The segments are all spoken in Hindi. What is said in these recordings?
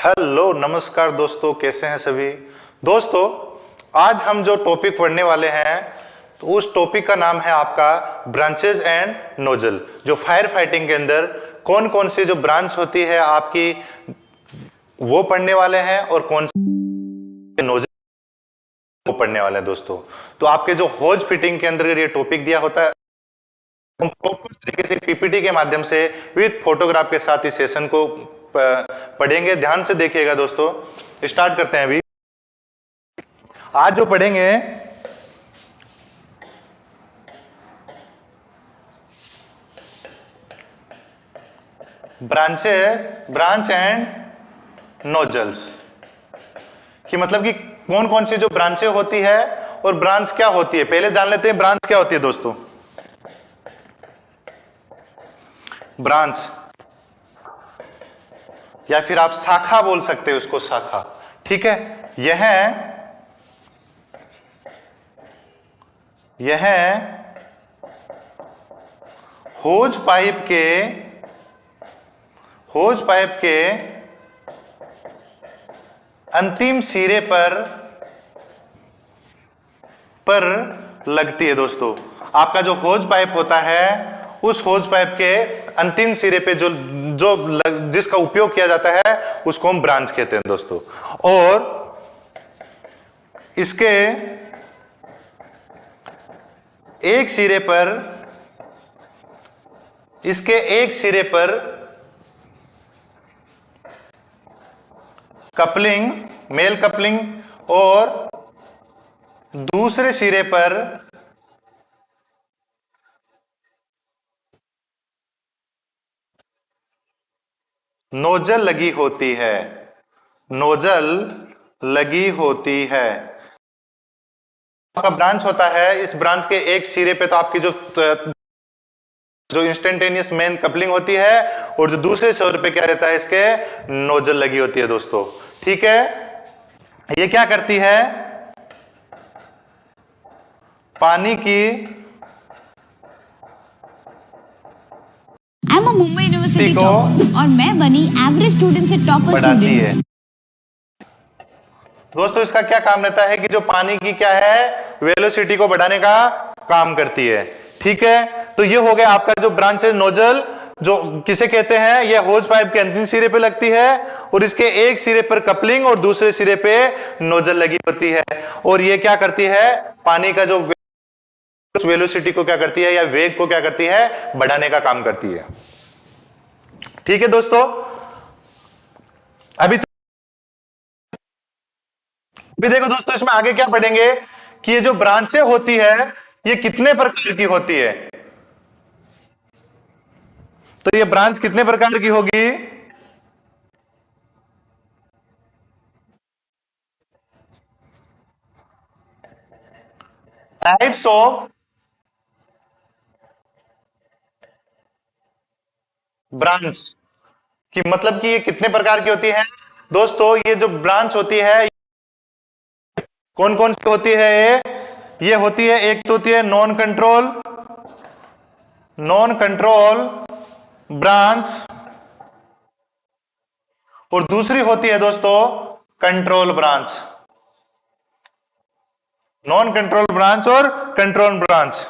हेलो नमस्कार दोस्तों, कैसे हैं सभी दोस्तों। आज हम जो टॉपिक पढ़ने वाले हैं तो उस टॉपिक का नाम है आपका ब्रांचेज एंड नोजल। जो फायर फाइटिंग के अंदर कौन कौन सी जो ब्रांच होती है आपकी वो पढ़ने वाले हैं और कौन सी नोजल वो पढ़ने वाले हैं दोस्तों। तो आपके जो होज फिटिंग के अंदर ये टॉपिक दिया होता है, हम प्रॉपर तरीके से पीपीटी के माध्यम से विद फोटोग्राफ के साथ इस सेशन को पढ़ेंगे। ध्यान से देखिएगा दोस्तों। स्टार्ट करते हैं अभी। आज जो पढ़ेंगे ब्रांच एंड नोजल्स कि मतलब कि कौन कौन सी जो ब्रांचें होती है और ब्रांच क्या होती है। पहले जान लेते हैं ब्रांच क्या होती है दोस्तों। ब्रांच या फिर आप शाखा बोल सकते हो उसको, शाखा। ठीक है, यह होज पाइप के अंतिम सिरे पर लगती है दोस्तों। आपका जो होज पाइप होता है उस होज पाइप के अंतिम सिरे पे जिसका उपयोग किया जाता है उसको हम ब्रांच कहते हैं दोस्तों। और इसके एक सिरे पर कपलिंग, मेल कपलिंग, और दूसरे सिरे पर नोजल लगी होती है। आपका ब्रांच होता है, इस ब्रांच के एक सिरे पे तो आपकी जो इंस्टेंटेनियस मेन कपलिंग होती है और जो दूसरे सिरे पे क्या रहता है, इसके नोजल लगी होती है दोस्तों। ठीक है, ये क्या करती है, पानी की मुंबई यूनिवर्सिटी टॉपर और मैं बनी एवरेज स्टूडेंट से टॉपर बढ़ाती है दोस्तों। इसका क्या काम रहता है कि जो पानी की क्या है, वेलोसिटी को बढ़ाने का काम करती है। ठीक है, तो ये हो गया आपका जो ब्रांच है। नोजल जो किसे कहते हैं, ये होज पाइप के अंतिम सिरे पे लगती है और इसके एक सिरे पर कपलिंग और दूसरे सिरे पे नोजल लगी होती है। और ये क्या करती है, पानी का जो वेलोसिटी को क्या करती है या वेग को क्या करती है, बढ़ाने का काम करती है। ठीक है दोस्तों, अभी देखो दोस्तों, इसमें आगे क्या पढ़ेंगे कि ये जो ब्रांचें होती है ये कितने प्रकार की होती है। तो ये ब्रांच कितने प्रकार की होगी, टाइप्स ऑफ ब्रांच कि मतलब कि ये कितने प्रकार की होती है दोस्तों। ये जो ब्रांच होती है कौन कौन सी होती है, ये होती है, एक तो होती है नॉन कंट्रोल ब्रांच और दूसरी होती है दोस्तों control branch. Non control branch और control branch.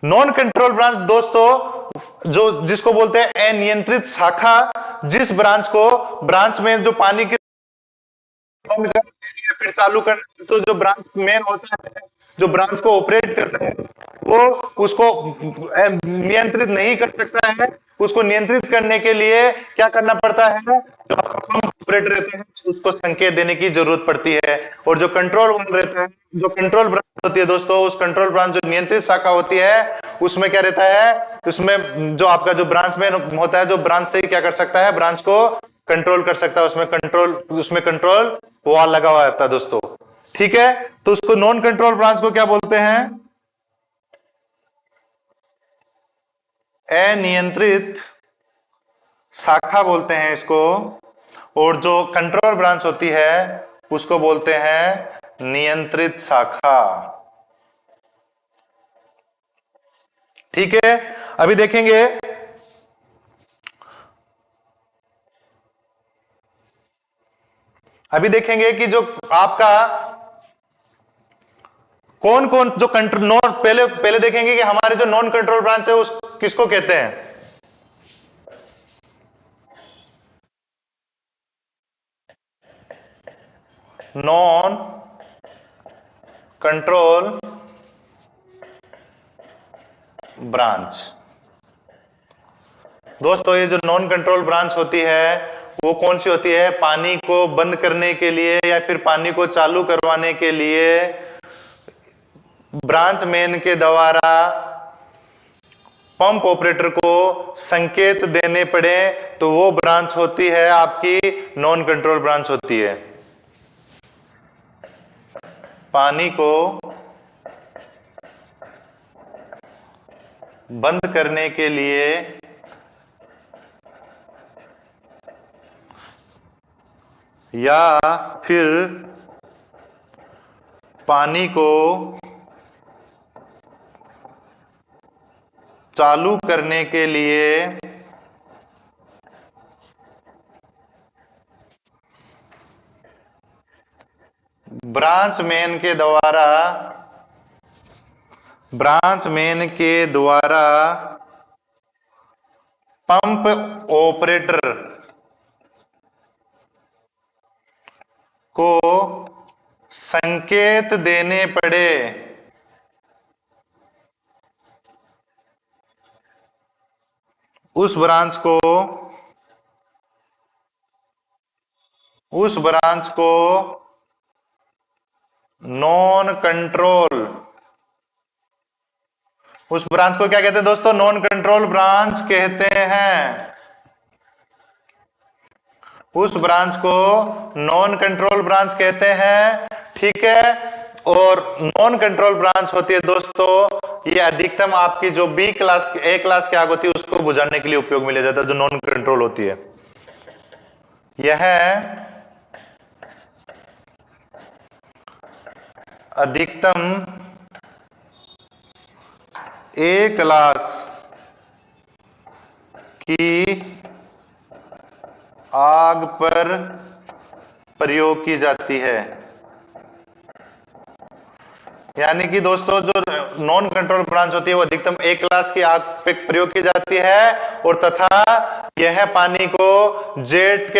Non control branch दोस्तों जिसको बोलते हैं अनियंत्रित शाखा, जिस ब्रांच में जो पानी की बंद कर या फिर चालू कर, तो जो ब्रांच मेन होता है जो ब्रांच को ऑपरेट करता है वो उसको नियंत्रित नहीं कर सकता है। उसको नियंत्रित करने के लिए क्या करना पड़ता है, जो ऑपरेटर रहते हैं उसको संकेत देने की जरूरत पड़ती है। और जो कंट्रोल रहता है, जो कंट्रोल ब्रांच होती है दोस्तों, उस कंट्रोल ब्रांच जो नियंत्रित शाखा होती है उसमें क्या रहता है, उसमें जो आपका जो ब्रांच में होता है, जो ब्रांच से क्या कर सकता है, ब्रांच को कंट्रोल कर सकता है, उसमें कंट्रोल वॉल लगा हुआ रहता है दोस्तों। ठीक है, तो उसको नॉन कंट्रोल ब्रांच को क्या बोलते हैं, अनियंत्रित शाखा बोलते हैं इसको। और जो कंट्रोल ब्रांच होती है उसको बोलते हैं नियंत्रित शाखा। ठीक है, अभी देखेंगे अभी देखेंगे कि जो आपका कौन कौन जो कंट्रोल नॉन, पहले पहले देखेंगे कि हमारे जो नॉन कंट्रोल ब्रांच है उस किसको कहते हैं। Non control branch. दोस्तों ये जो नॉन कंट्रोल ब्रांच होती है वो कौन सी होती है? पानी को बंद करने के लिए या फिर पानी को चालू करवाने के लिए ब्रांच मेन के द्वारा पंप ऑपरेटर को संकेत देने पड़े तो वो ब्रांच होती है आपकी नॉन कंट्रोल ब्रांच होती है। पानी को बंद करने के लिए या फिर पानी को चालू करने के लिए ब्रांच मेन के द्वारा पंप ऑपरेटर को संकेत देने पड़े उस ब्रांच को नॉन कंट्रोल, उस ब्रांच को क्या कहते हैं दोस्तों? नॉन कंट्रोल ब्रांच कहते हैं। उस ब्रांच को नॉन कंट्रोल ब्रांच कहते हैं, ठीक है। और नॉन कंट्रोल ब्रांच होती है दोस्तों, ये अधिकतम आपकी जो बी क्लास ए क्लास की आग होती है उसको बुझाने के लिए उपयोग में लिया जाता है, जो नॉन कंट्रोल होती है। यह अधिकतम ए क्लास की आग पर प्रयोग की जाती है। यानी कि दोस्तों जो नॉन कंट्रोल ब्रांच होती है वो अधिकतम ए क्लास की आग पे प्रयोग की जाती है और तथा यह पानी को जेट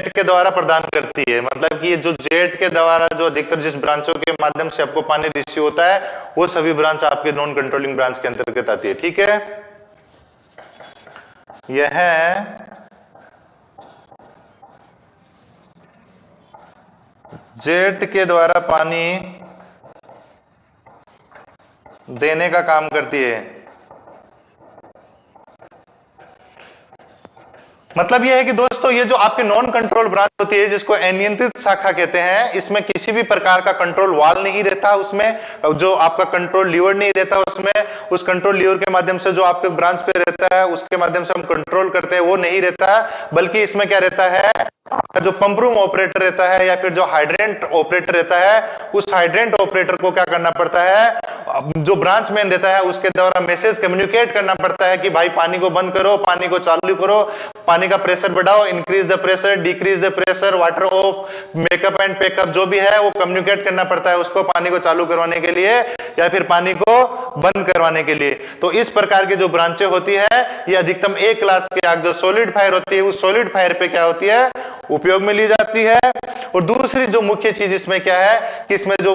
के द्वारा प्रदान करती है। मतलब कि जो जेट के द्वारा जो अधिकतर जिस ब्रांचों के माध्यम से आपको पानी रिसीव होता है वो सभी ब्रांच आपके नॉन कंट्रोलिंग ब्रांच के अंतर्गत आती है, ठीक है। यह जेट के द्वारा पानी देने का काम करती है। मतलब यह है कि दोस्तों ये जो आपकी नॉन कंट्रोल ब्रांच होती है जिसको अनियंत्रित शाखा कहते हैं, इसमें किसी भी प्रकार का कंट्रोल वाल्व नहीं रहता, उसमें जो आपका कंट्रोल लीवर नहीं रहता, उसमें उस कंट्रोल लीवर के माध्यम से जो आपके ब्रांच पे रहता है उसके माध्यम से हम कंट्रोल करते हैं वो नहीं रहता, बल्कि इसमें क्या रहता है, जो पंप रूम ऑपरेटर रहता है या फिर जो हाइड्रेंट ऑपरेटर रहता है, उस हाइड्रेंट ऑपरेटर को क्या करना पड़ता है, जो ब्रांच मैन रहता है उसके द्वारा मैसेज कम्युनिकेट करना पड़ता है कि भाई पानी को बंद करो, पानी को चालू करो, पानी का प्रेशर बढ़ाओ, increase the pressure, decrease the pressure, water off, makeup and packup, जो भी है वो कम्युनिकेट करना पड़ता है उसको पानी को चालू करवाने के लिए या फिर पानी को बंद करवाने के लिए। तो इस प्रकार की जो ब्रांचें होती है ये अधिकतम ए क्लास की आग जो सॉलिड फायर होती है उस सॉलिड फायर पे क्या होती है, उपयोग में ली जाती है। और दूसरी जो मुख्य चीज इसमें क्या है कि इसमें जो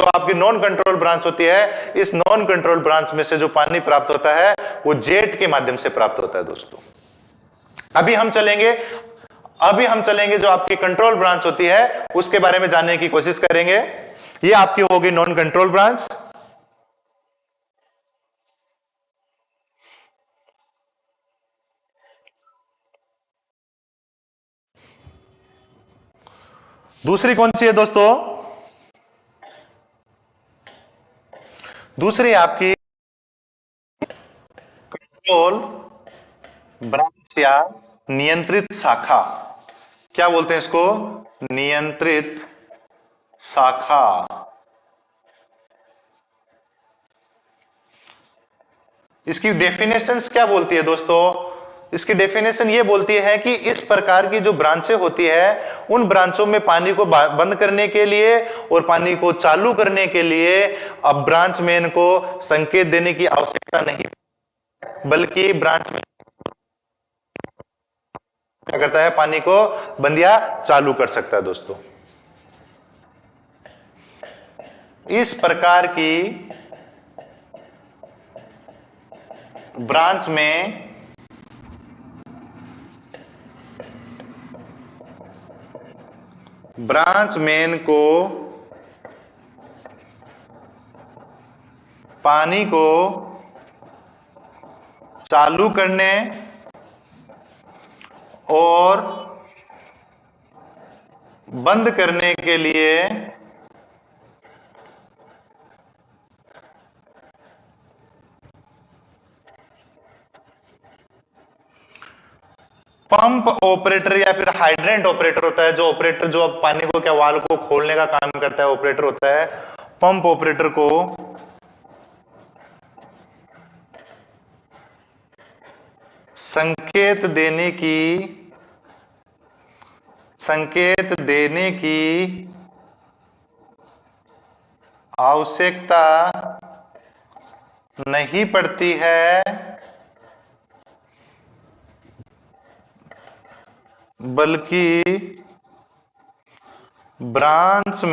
आपकी नॉन कंट्रोल ब्रांच होती है, इस नॉन कंट्रोल ब्रांच में से जो पानी प्राप्त होता है वो जेट के माध्यम से प्राप्त होता है दोस्तों। अभी हम चलेंगे जो आपकी कंट्रोल ब्रांच होती है उसके बारे में जानने की कोशिश करेंगे। ये आपकी होगी नॉन कंट्रोल ब्रांच। दूसरी कौन सी है दोस्तों? दूसरी आपकी कंट्रोल ब्रांच या नियंत्रित शाखा, क्या बोलते हैं इसको? नियंत्रित शाखा। इसकी डेफिनेशंस क्या बोलती है दोस्तों? इसकी डेफिनेशन ये बोलती है कि इस प्रकार की जो ब्रांचें होती है उन ब्रांचों में पानी को बंद करने के लिए और पानी को चालू करने के लिए अब ब्रांच मेन को संकेत देने की आवश्यकता नहीं, बल्कि ब्रांच मेन क्या करता है, पानी को बंद या चालू कर सकता है। दोस्तों, इस प्रकार की ब्रांच में ब्रांच मेन को पानी को चालू करने और बंद करने के लिए पंप ऑपरेटर या फिर हाइड्रेंट ऑपरेटर होता है। जो ऑपरेटर जो अब पानी को क्या वाल्व को खोलने का काम करता है, ऑपरेटर होता है। पंप ऑपरेटर को संकेत देने की आवश्यकता नहीं पड़ती है, बल्कि ब्रांच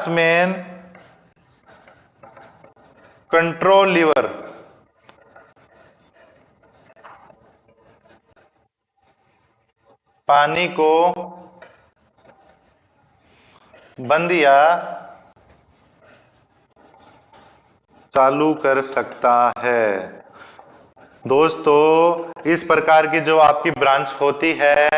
मेन कंट्रोल लीवर पानी को बंद या चालू कर सकता है। दोस्तों, इस प्रकार की जो आपकी ब्रांच होती है,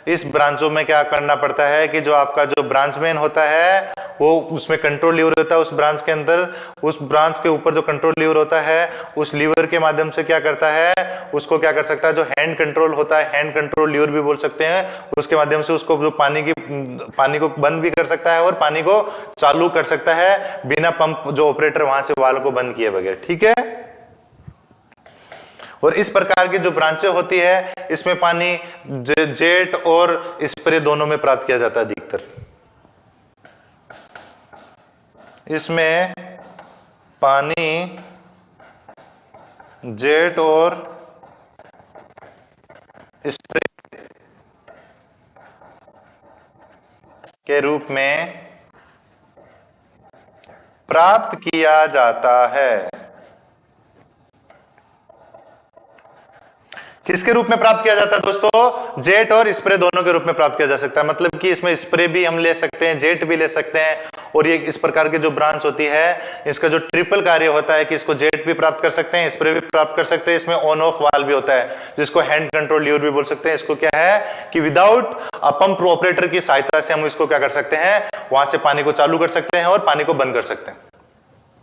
इस ब्रांचों में क्या करना पड़ता है कि जो आपका जो ब्रांच मेन होता है वो उसमें कंट्रोल लीवर होता है। उस ब्रांच के अंदर, उस ब्रांच के ऊपर जो कंट्रोल लीवर होता है, उस लीवर के माध्यम से क्या करता है, उसको क्या कर सकता है, जो हैंड कंट्रोल होता है, हैंड कंट्रोल लीवर भी बोल सकते हैं, उसके माध्यम से उसको जो पानी को बंद भी कर सकता है और पानी को चालू कर सकता है बिना पंप जो ऑपरेटर वहां से वाल्व को बंद किए बगैर। ठीक है। और इस प्रकार की जो ब्रांचें होती है, इसमें पानी जेट और स्प्रे दोनों में प्राप्त किया जाता है अधिकतर। इसमें पानी जेट और स्प्रे के रूप में प्राप्त किया जाता है। किसके रूप में प्राप्त किया जाता है दोस्तों? जेट और स्प्रे दोनों के रूप में प्राप्त किया जा सकता है। मतलब कि इसमें स्प्रे भी हम ले सकते हैं, जेट भी ले सकते हैं। और ये इस प्रकार की जो ब्रांच होती है, इसका जो ट्रिपल कार्य होता है कि इसको जेट भी प्राप्त कर सकते हैं, स्प्रे भी प्राप्त कर सकते हैं। इसमें ऑन ऑफ वाल्व भी होता है जिसको हैंड कंट्रोल लीवर भी बोल सकते हैं। इसको क्या है कि विदाउट पंप ऑपरेटर की सहायता से हम इसको क्या कर सकते हैं, वहां से पानी को चालू कर सकते हैं और पानी को बंद कर सकते हैं।